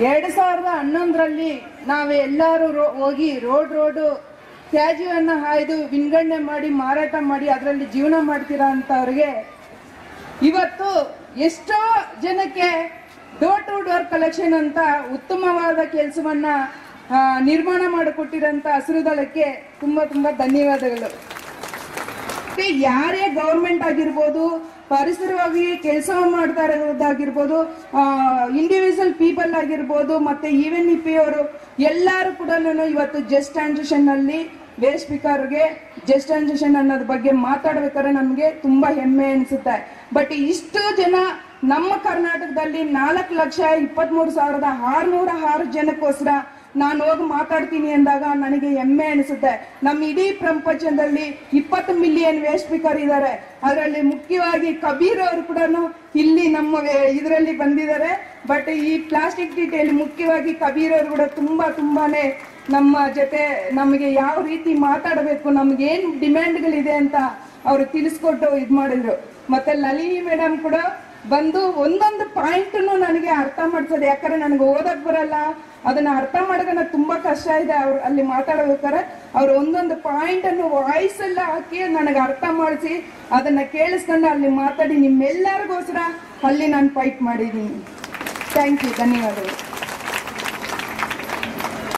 2011ರಲ್ಲಿ ನಾವು ಎಲ್ಲರೂ ಹೋಗಿ ರೋಡ್ ತ್ಯಾಜ್ಯವನ್ನು ಹಾಯ್ದು ವಿಂಗಡಣೆ ಮಾಡಿ ಮಾರಾಟ ಮಾಡಿ ಅದರಲ್ಲಿ ಜೀವನ ಮಾಡ್ತೀರಾ ಅಂತವ್ರಿಗೆ ಇವತ್ತು ಎಷ್ಟೋ ಜನಕ್ಕೆ ಡೋರ್ ಟು ಡೋರ್ ಕಲೆಕ್ಷನ್ ಅಂತ ಉತ್ತಮವಾದ ಕೆಲಸವನ್ನ ನಿರ್ಮಾಣ ಮಾಡಿಕೊಟ್ಟಿರಂತ ಹಸಿರು ದಳಕ್ಕೆ ತುಂಬಾ ತುಂಬಾ ಧನ್ಯವಾದಗಳು. ಯಾರೇ ಗೌರ್ಮೆಂಟ್ ಆಗಿರ್ಬೋದು, ಪರಿಸರವಾಗಿ ಕೆಲಸ ಮಾಡ್ತಾ ಇರೋದಾಗಿರ್ಬೋದು, ಇಂಡಿವಿಜುವಲ್ ಪೀಪಲ್ ಆಗಿರ್ಬೋದು, ಮತ್ತೆ ಈವನ್ ಇಪಿ ಅವರು ಎಲ್ಲರೂ ಕೂಡ ಇವತ್ತು ಜಸ್ಟ್ ಟ್ರಾನ್ಸಿಷನ್ ನಲ್ಲಿ ವೇಸ್ಟ್ ಸ್ಪೀಕರ್ಗೆ ಜಸ್ಟ್ ಟ್ರಾನ್ಸಿಷನ್ ಅನ್ನೋದ್ರ ಬಗ್ಗೆ ಮಾತಾಡ್ಬೇಕಾದ್ರೆ ನಮ್ಗೆ ತುಂಬಾ ಹೆಮ್ಮೆ ಅನ್ಸುತ್ತೆ. ಬಟ್ ಇಷ್ಟು ಜನ ನಮ್ಮ ಕರ್ನಾಟಕದಲ್ಲಿ 4,23,606 ಜನಕ್ಕೋಸ್ಕರ ನಾನು ಹೋಗಿ ಮಾತಾಡ್ತೀನಿ ಅಂದಾಗ ನನಗೆ ಹೆಮ್ಮೆ ಅನಿಸುತ್ತೆ. ನಮ್ಮ ಇಡೀ ಪ್ರಪಂಚದಲ್ಲಿ 20 ಮಿಲಿಯನ್ ವೇಸ್ಟ್ ಸ್ಪೀಕರ್ ಇದ್ದಾರೆ. ಅದರಲ್ಲಿ ಮುಖ್ಯವಾಗಿ ಕಬೀರ್ ಅವರು ಕೂಡ ಇಲ್ಲಿ ನಮ್ಮ ಇದರಲ್ಲಿ ಬಂದಿದ್ದಾರೆ. ಬಟ್ ಈ ಪ್ಲಾಸ್ಟಿಕ್ ಡೀಟೇಲ್ ಮುಖ್ಯವಾಗಿ ಕಬೀರ್ ಅವರು ಕೂಡ ತುಂಬಾನೇ ನಮ್ಮ ಜೊತೆ ನಮಗೆ ಯಾವ ರೀತಿ ಮಾತಾಡಬೇಕು, ನಮ್ಗೆ ಏನ್ ಡಿಮ್ಯಾಂಡ್ಗಳಿದೆ ಅಂತ ಅವರು ತಿಳಿಸ್ಕೊಟ್ಟು ಇದ್ ಮಾಡಿದ್ರು. ಮತ್ತೆ ಲಲಿನಿ ಮೇಡಮ್ ಕೂಡ ಬಂದು ಒಂದೊಂದು ಪಾಯಿಂಟ್ ನನಗೆ ಅರ್ಥ ಮಾಡ್ಸೋದು. ಯಾಕಂದ್ರೆ ನನಗೆ ಓದಕ್ ಬರಲ್ಲ, ಅದನ್ನ ಅರ್ಥ ಮಾಡೋದನ್ನ ತುಂಬಾ ಕಷ್ಟ ಇದೆ. ಅವ್ರು ಅಲ್ಲಿ ಮಾತಾಡ್ಬೇಕಾರೆ ಅವ್ರು ಒಂದೊಂದು ಪಾಯಿಂಟ್ ಅನ್ನು ವಾಯ್ಸ್ ಎಲ್ಲ ಹಾಕಿ ನನಗೆ ಅರ್ಥ ಮಾಡಿಸಿ ಅದನ್ನ ಕೇಳಿಸ್ಕೊಂಡು ಅಲ್ಲಿ ಮಾತಾಡಿ ನಿಮ್ಮೆಲ್ಲರಿಗೋಸ್ಕರ ಅಲ್ಲಿ ನಾನು ಫೈಟ್ ಮಾಡಿದ್ದೀನಿ. ಥ್ಯಾಂಕ್ ಯು, ಧನ್ಯವಾದಗಳು.